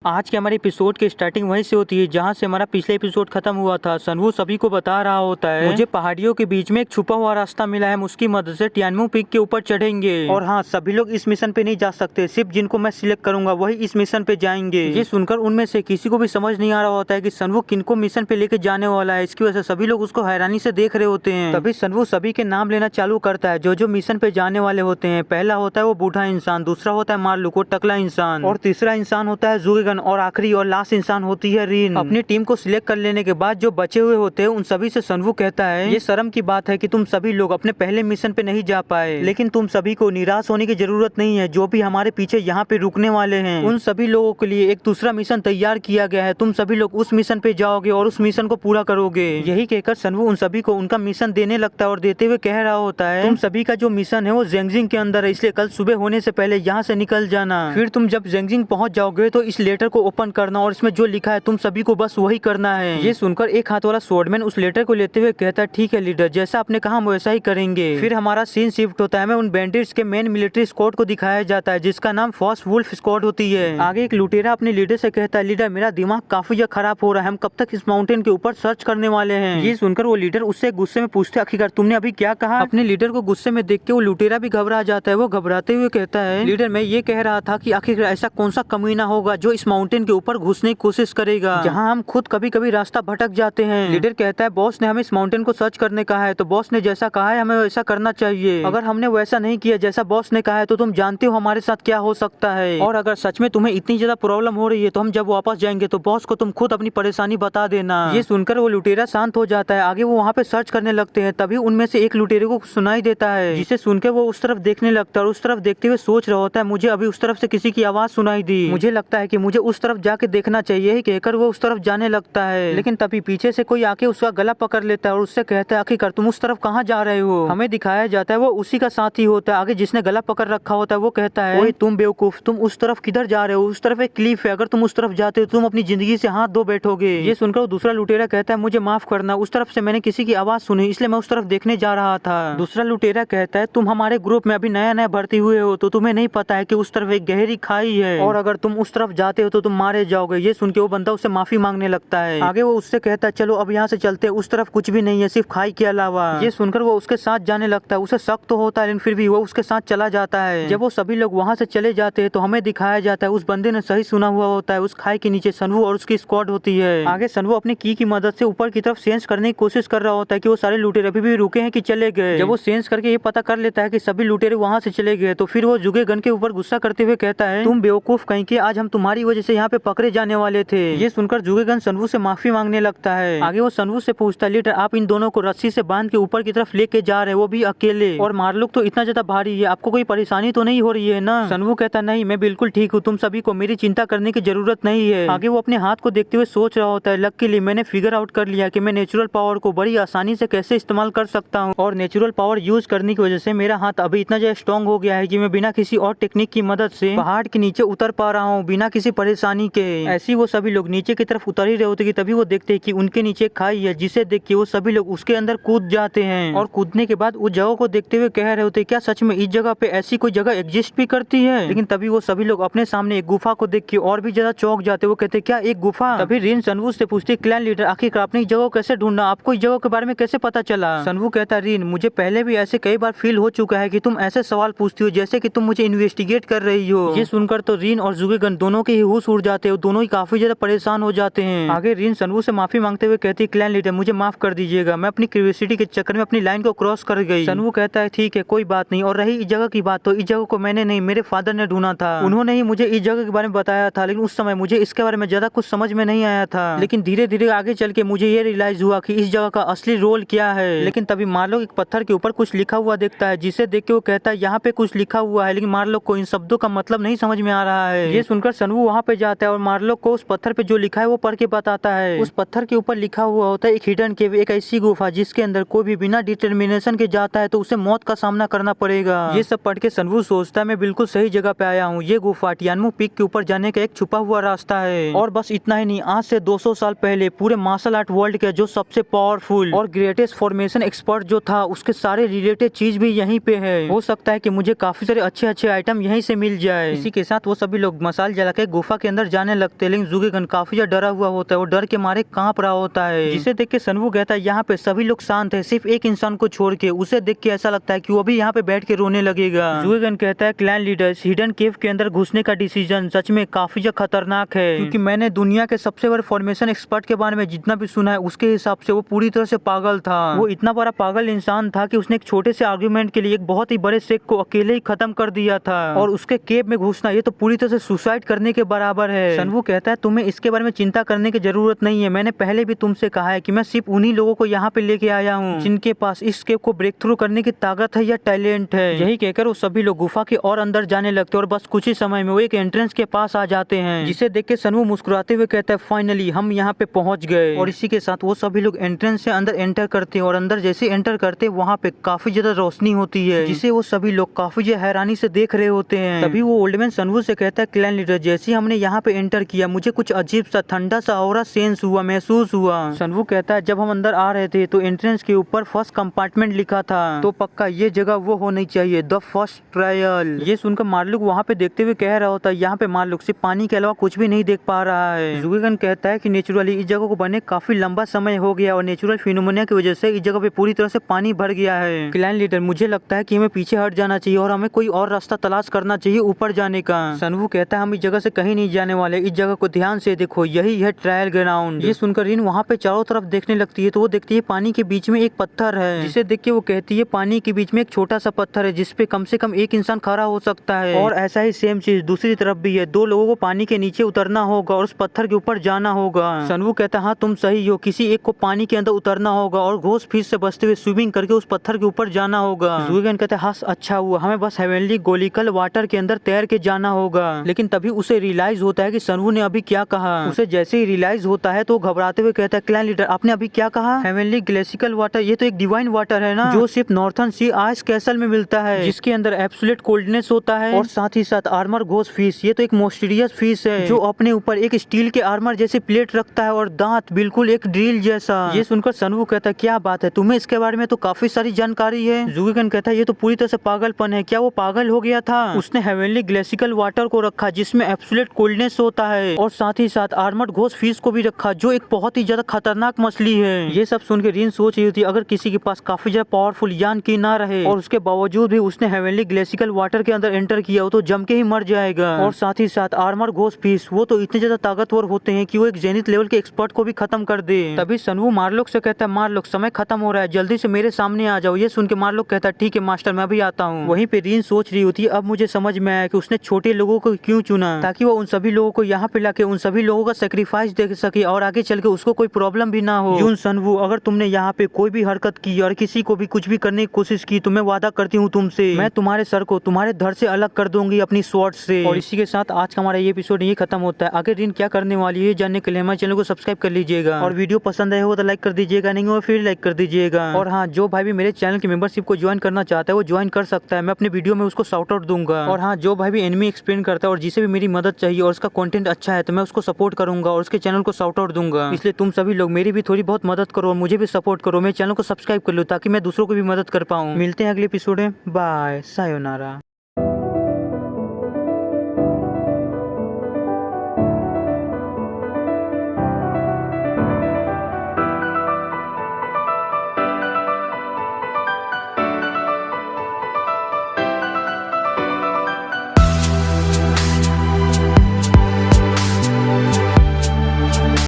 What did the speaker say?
आज के हमारे एपिसोड की स्टार्टिंग वहीं से होती है जहां से हमारा पिछले एपिसोड खत्म हुआ था। सनवू सभी को बता रहा होता है मुझे पहाड़ियों के बीच में एक छुपा हुआ रास्ता मिला है, हम उसकी मदद से टियानमू पीक के ऊपर चढ़ेंगे। और हाँ, सभी लोग इस मिशन पे नहीं जा सकते, सिर्फ जिनको मैं सिलेक्ट करूंगा वही इस मिशन पे जाएंगे। ये सुनकर उनमें से किसी को भी समझ नहीं आ रहा होता है कि सनवू किनको मिशन पे लेके जाने वाला है। इसकी वजह से सभी लोग उसको हैरानी से देख रहे होते हैं। तभी सनवू सभी के नाम लेना चालू करता है जो मिशन पे जाने वाले होते हैं। पहला होता है वो बूढ़ा इंसान, दूसरा होता है मार्लुक वो टकला इंसान, और तीसरा इंसान होता है जुगेगन, और आखिरी और लास्ट इंसान होती है रीन। अपनी टीम को सिलेक्ट कर लेने के बाद जो बचे हुए होते हैं उन सभी से सनवू कहता है ये शर्म की बात है कि तुम सभी लोग अपने पहले मिशन पे नहीं जा पाए, लेकिन तुम सभी को निराश होने की जरूरत नहीं है। जो भी हमारे पीछे यहाँ पे रुकने वाले हैं उन सभी लोगों के लिए एक दूसरा मिशन तैयार किया गया है। तुम सभी लोग उस मिशन पे जाओगे और उस मिशन को पूरा करोगे। यही कहकर सनवू उन सभी को उनका मिशन देने लगता है और देते हुए कह रहा होता है तुम सभी का जो मिशन है वो जेंगजिंग के अंदर है, इसलिए कल सुबह होने से पहले यहाँ से निकल जाना। फिर तुम जब जेंगजिंग पहुंच जाओगे तो इस लेटर को ओपन करना और इसमें जो लिखा है तुम सभी को बस वही करना है। ये सुनकर एक हाथ वाला स्वॉर्डमैन उस लेटर को लेते हुए कहता है ठीक है लीडर, जैसा आपने कहा हम वैसा ही करेंगे। फिर हमारा सीन शिफ्ट होता है, हमें उन बैंडिट्स के मेन मिलिट्री स्क्वाड को दिखाया जाता है जिसका नाम फॉस वुल्फ स्क्वाड होती है। आगे एक लुटेरा अपने लीडर से कहता है लीडर मेरा दिमाग काफी ज्यादा खराब हो रहा है, हम कब तक इस माउंटेन के ऊपर सर्च करने वाले हैं। ये सुनकर वो लीडर उससे गुस्से में पूछते आखिरकार तुमने अभी क्या कहा। अपने लीडर को गुस्से में देख के वो लुटेरा भी घबरा जाता है। वो घबराते हुए कहता है लीडर मैं ये कह रहा था कि आखिर ऐसा कौन सा कमीना होगा जो इस माउंटेन के ऊपर घुसने की कोशिश करेगा जहाँ हम खुद कभी कभी रास्ता भटक जाते हैं। लीडर कहता है बॉस ने हमें इस माउंटेन को सर्च करने कहा है, तो बॉस ने जैसा कहा है हमें वैसा करना चाहिए। अगर हमने वैसा नहीं किया जैसा बॉस ने कहा है तो तुम जानते हो हमारे साथ क्या हो सकता है। और अगर सच में तुम्हें इतनी ज्यादा प्रॉब्लम हो रही है तो हम जब वापस जाएंगे तो बॉस को तुम खुद अपनी परेशानी बता देना। ये सुनकर वो लुटेरा शांत हो जाता है। आगे वो वहाँ पे सर्च करने लगते हैं। तभी उनमें से एक लुटेरे को सुनाई देता है, जिसे सुनकर वो उस तरफ देखने लगता है और उस तरफ देखते हुए सोच रहा होता है मुझे अभी उस तरफ से किसी की आवाज सुनाई दी, मुझे लगता है कि मुझे उस तरफ जाके देखना चाहिए। कहकर वो उस तरफ जाने लगता है, लेकिन तभी पीछे से कोई आके उसका गला पकड़ लेता है और उससे कहता है आखिरकार तुम उस तरफ कहाँ जा रहे हो। हमें दिखाया जाता है वो उसी का साथी होता है। आगे जिसने गला पकड़ रखा होता है वो कहता है ओए तुम बेवकूफ, तुम उस तरफ किधर जा रहे हो, उस तरफ एक क्लिफ है, अगर तुम उस तरफ जाते हो तुम अपनी जिंदगी से हाथ धो बैठोगे। ये सुनकर वो दूसरा लुटेरा कहता है मुझे माफ करना, उस तरफ से मैंने किसी की आवाज सुनी इसलिए मैं उस तरफ देखने जा रहा था। दूसरा लुटेरा कहता है तुम हमारे ग्रुप में अभी नया नया भर्ती हुए हो तो तुम्हें नहीं पता है कि उस तरफ एक गहरी खाई है और अगर तुम उस तरफ जाते हो तो तुम मारे जाओगे। ये सुन के वो बंदा उससे माफी मांगने लगता है। आगे वो उससे कहता है चलो अब यहाँ से चलते, उस तरफ कुछ भी नहीं है सिर्फ खाई के अलावा। ये सुनकर वो उसके साथ जाने लगता है। उसे शक तो होता है लेकिन फिर भी वो उसके साथ चला जाता है। जब वो सभी लोग वहाँ से चले जाते हैं तो हमें दिखाया जाता है उस बंदे ने सही सुना हुआ होता है, उस खाई के नीचे सनवू और उसकी स्क्वाड होती है। आगे सनवू अपनी की मदद से ऊपर की तरफ सेंस करने की कोशिश कर रहा होता है कि वो सारे लुटेरे अभी भी रुके हैं कि चले गए। जब वो सेंस करके ये पता कर लेता है कि सभी लुटेरे वहाँ से चले गए तो फिर वो जुगेगन के ऊपर गुस्सा करते हुए कहता है तुम बेवकूफ कहीं के, आज हम तुम्हारी वजह से यहाँ पे पकड़े जाने वाले थे। ये सुनकर जुगेगन सनवू से माफी मांगने लगता है। आगे वो सनवू से पूछता है लीडर आप इन दोनों को रस्सी से बांध के ऊपर की तरफ लेके जा रहे हैं, वो भी अकेले, और मार्लुक तो इतना ज्यादा भारी है, आपको कोई परेशानी तो नहीं हो रही है ना। सनवू कहता नहीं मैं बिल्कुल ठीक हूँ, तुम सभी को मेरी चिंता करने की जरूरत नहीं है। आगे वो अपने हाथ को देखते हुए सोच रहा होता है लकीली मैंने फिगर आउट कर लिया कि मैं नेचुरल पावर को बड़ी आसानी से कैसे इस्तेमाल कर सकता हूँ, और नेचुरल पावर यूज करने की वजह से मेरा हाथ अभी इतना ज्यादा स्ट्रॉन्ग हो गया है कि मैं बिना किसी और टेक्निक की मदद से पहाड़ के नीचे उतर पा रहा हूँ बिना किसी परेशानी के। ऐसी वो सभी लोग नीचे की तरफ उतर ही रहे होते कि तभी वो देखते हैं कि उनके नीचे खाई है, जिसे देख के वो सभी लोग उसके अंदर कूद जाते हैं। और कूदने के बाद उस जगह को देखते हुए कह रहे होते क्या सच में इस जगह पे ऐसी कोई जगह एग्जिस्ट भी करती है। लेकिन तभी वो सभी लोग अपने सामने एक गुफा को देख के और भी ज्यादा चौंक जाते। वो कहते क्या एक गुफा। तभी रिन सनवू से पूछती क्लैन लीडर आखिर आपने इस जगह को कैसे ढूंढा, आपको इस जगह के बारे में कैसे पता चला। सनवू कहता रिन मुझे पहले भी ऐसे कई बार फील हो चुका है कि तुम ऐसे सवाल पूछती हो जैसे कि तुम मुझे इन्वेस्टिगेट कर रही हो। ये सुनकर तो रिन और जुगेगन दोनों के ही होश उड़ जाते हैं, दोनों ही काफी ज्यादा परेशान हो जाते हैं। आगे रिन सनवू से माफी मांगते हुए कहती है क्लैन लीडर मुझे माफ कर दीजिएगा, मैं अपनी क्यूरियोसिटी के चक्कर में अपनी लाइन को क्रॉस कर गई। सनवू कहता है ठीक है कोई बात नहीं, और रही इस जगह की बात तो इस जगह को मैंने नहीं मेरे फादर ने ढूंढा था, उन्होंने ही मुझे इस जगह के बारे में बताया था, लेकिन उस समय मुझे इसके बारे में ज्यादा कुछ समझ में नहीं आया था। लेकिन धीरे धीरे आगे चल के मुझे ये रियलाइज हुआ कि इस जगह का असली रोल क्या है। लेकिन तभी मार्लोक एक पत्थर के ऊपर कुछ लिखा हुआ देखता है, जिसे देख के वो कहता है यहाँ पे कुछ लिखा हुआ है, लेकिन मार्लोक को इन शब्दों का मतलब नहीं समझ में आ रहा है। ये सुनकर सनवू वहाँ पे जाता है और मार्लोक को उस पत्थर पे जो लिखा है वो पढ़ के बताता है। उस पत्थर के ऊपर लिखा हुआ होता है एक हिडन केव, एक ऐसी गुफा जिसके अंदर कोई भी बिना डिटर्मिनेशन के जाता है तो उसे मौत का सामना करना पड़ेगा। ये सब पढ़ के सनवू सोचता है मैं बिल्कुल सही जगह पे आया हूँ, ये गुफा टियानमू पीक के ऊपर जाने का एक छुपा हुआ रास्ता है। और बस इतना ही नहीं, आज से 200 साल पहले पूरे मार्शल आर्ट वर्ल्ड के जो सबसे पावरफुल और ग्रेटेस्ट फॉर्मेशन एक्सपर्ट जो था उसके सारे रिलेटेड चीज भी यहीं पे है। हो सकता है कि मुझे काफी सारे अच्छे अच्छे आइटम यहीं से मिल जाए। इसी के साथ वो सभी लोग मसाल जला के गुफा गुफा के अंदर जाने लगते हैं, लेकिन जुगेगन काफी ज्यादा डरा हुआ होता है और डर के मारे कांप रहा होता है, जिसे देख के सनवू कहता है यहाँ पे सभी लोग शांत है, सिर्फ एक इंसान को छोड़ के। उसे देख के ऐसा लगता है कि वो भी यहाँ पे बैठ के रोने लगेगा। जुगेगन कहता है क्लैन लीडर्स, हिडन केव के अंदर घुसने का डिसीजन सच में काफी ज्यादा खतरनाक है, क्योंकि मैंने दुनिया के सबसे बड़े फॉर्मेशन एक्सपर्ट के बारे में जितना भी सुना है उसके हिसाब से वो पूरी तरह से पागल था। वो इतना बड़ा पागल इंसान था कि उसने एक छोटे से आर्गुमेंट के लिए एक बहुत ही बड़े शेख को अकेले ही खत्म कर दिया था, और उसके केव में घुसना ये तो पूरी तरह से सुसाइड करने के बराबर है। सनवू कहता है तुम्हें इसके बारे में चिंता करने की जरूरत नहीं है, मैंने पहले भी तुमसे कहा है कि मैं सिर्फ उन्हीं लोगों को यहाँ पे लेके आया हूँ जिनके पास इस केव को ब्रेक थ्रू करने की ताकत है या टैलेंट है। यही कहकर वो सभी लोग गुफा के और अंदर जाने लगते हैं और बस कुछ ही समय में वो एक एंट्रेंस के पास आ जाते हैं, जिसे देख के सनवू मुस्कुराते हुए कहता है फाइनली हम यहाँ पे पहुंच गए। और इसी के साथ वो सभी लोग एंट्रेंस से अंदर एंटर करते हैं, और अंदर जैसे एंटर करते हैं वहाँ पे काफी ज्यादा रोशनी होती है, जिसे वो सभी लोग काफी ज्यादा हैरानी से देख रहे होते हैं। तभी वो ओल्डमैन सनवू से कहता है क्लैन लीडर, जैसे हमने यहाँ पे एंटर किया मुझे कुछ अजीब सा ठंडा सा ऑरा सेंस हुआ, महसूस हुआ। सनवू कहता है जब हम अंदर आ रहे थे तो एंट्रेंस के ऊपर फर्स्ट कंपार्टमेंट लिखा था, तो पक्का ये जगह वो होनी चाहिए, द फर्स्ट ट्रायल। ये सुनकर मार्लुक वहाँ पे देखते हुए कह रहा होता है यहाँ पे मार्लुक सिर्फ पानी के अलावा कुछ भी नहीं देख पा रहा है। जुगेगन कहता है कि नेचुरली इस जगह को बने काफी लंबा समय हो गया और नेचुरल फिनोमेना की वजह से इस जगह पे पूरी तरह से पानी भर गया है। क्लैन लीडर मुझे लगता है कि हमें पीछे हट जाना चाहिए और हमें कोई और रास्ता तलाश करना चाहिए ऊपर जाने का। सनवू कहता है हम इस जगह से कहीं नहीं जाने वाले, इस जगह को ध्यान से देखो, यही है ट्रायल ग्राउंड। ये सुनकर रिन वहाँ पे चारों तरफ देखने लगती है तो वो देखती है पानी के बीच में एक पत्थर है, जिसे देख के वो कहती है पानी के बीच में एक छोटा सा पत्थर है जिसपे कम से कम एक इंसान खड़ा हो सकता है। और ऐसा ही सेम चीज दूसरी तरफ भी है, दो लोगों को पानी के नीचे उतरना होगा और उस पत्थर के ऊपर जाना होगा। सनवू कहता है हाँ तुम सही हो, किसी एक को पानी के अंदर उतरना होगा और घोष फिश से बचते हुए स्विमिंग करके उस पत्थर के ऊपर जाना होगा। जुगेगन कहता है हाँ अच्छा हुआ, हमें बस हेवनली गोलिकल वाटर के अंदर तैर के जाना होगा। लेकिन तभी उसे रियलाइज होता है कि सनवू ने अभी क्या कहा। उसे जैसे ही रियलाइज होता है तो घबराते हुए कहता है क्लैन लीडर आपने अभी क्या कहा? हेवनली ग्लेसिकल वाटर, ये तो एक डिवाइन वाटर है ना, जो सिर्फ नॉर्थर्न सी आइस कैसल में मिलता है, जिसके अंदर एब्सोल्यूट कोल्डनेस होता है, और साथ ही साथ आर्मर घोष फिश, ये तो एक मोस्टीरियस फिश है जो अपने ऊपर एक स्टील के आर्मर जैसे प्लेट रखता है और दांत बिल्कुल एक ड्रिल जैसा। ये सुनकर सनवू कहता है क्या बात है, तुम्हें इसके बारे में तो काफी सारी जानकारी है। जुगेगन कहता है ये तो पूरी तरह से पागलपन है, क्या वो पागल हो गया था? उसने हेवनली ग्लेसिकल वाटर को रखा जिसमें एब्सोल्यूट कोल्डनेस होता है, और साथ ही साथ आर्मर्ड घोष फिश को भी रखा जो एक बहुत ही ज्यादा खतरनाक मछली है। ये सब सुन के रिन सोच रही थी अगर किसी के पास काफी ज्यादा पावरफुल यान की ना रहे और उसके बावजूद भी उसने हेवनली ग्लेसिकल वाटर के अंदर एंटर किया हो तो जम के ही मर जाएगा। और साथ ही साथ आर्मर घोष फिश वो तो इतने ज्यादा ताकतवर होते हैं कि वो एक जेनिथ लेवल के एक्सपर्ट को भी खत्म कर दे। तभी सनवू मार्लोक से कहता है मार्लोक समय खत्म हो रहा है, जल्दी से मेरे सामने आ जाओ। ये सुन के मार्लोक कहता है ठीक है मास्टर मैं भी आता हूँ। वहीं पे रिन सोच रही होती है अब मुझे समझ में आया कि उसने छोटे लोगों को क्यों चुना, ताकि वो उन सभी लोगों को यहाँ पे लाके उन सभी लोगों का सेक्रीफाइस दे सके और आगे चल के उसको कोई प्रॉब्लम भी ना हो। यून सनवू अगर तुमने यहाँ पे कोई भी हरकत की और किसी को भी कुछ भी करने की कोशिश की तो मैं वादा करती हूँ तुमसे मैं तुम्हारे सर को तुम्हारे धड़ से अलग कर दूंगी अपनी स्वॉर्ड से। और इसी के साथ आज का हमारा ये एपिसोड ये खत्म होता है। आगे रिन क्या करने वाली है जानने के लिए हमारे चैनल को सब्सक्राइब कर लीजिएगा और वीडियो पसंद आया हो तो लाइक कर दीजिएगा, नहीं हो फिर लाइक कर दीजिएगा। और हाँ जो भाई भी मेरे चैनल की मेंबरशिप को ज्वाइन करना चाहता है वो ज्वाइन कर सकता है, मैं अपने वीडियो में उसको शाउट आउट दूंगा। और हाँ जो भाई भी एनिमी एक्सप्लेन करता है और जिसे भी मेरी मदद चाहिए और उसका कंटेंट अच्छा है तो मैं उसको सपोर्ट करूंगा और उसके चैनल को शाउट आउट दूंगा। इसलिए तुम सभी लोग मेरी भी थोड़ी बहुत मदद करो और मुझे भी सपोर्ट करो, मेरे चैनल को सब्सक्राइब कर लो ताकि मैं दूसरों को भी मदद कर पाऊँ। मिलते हैं अगले एपिसोड में, बाय सायोनारा।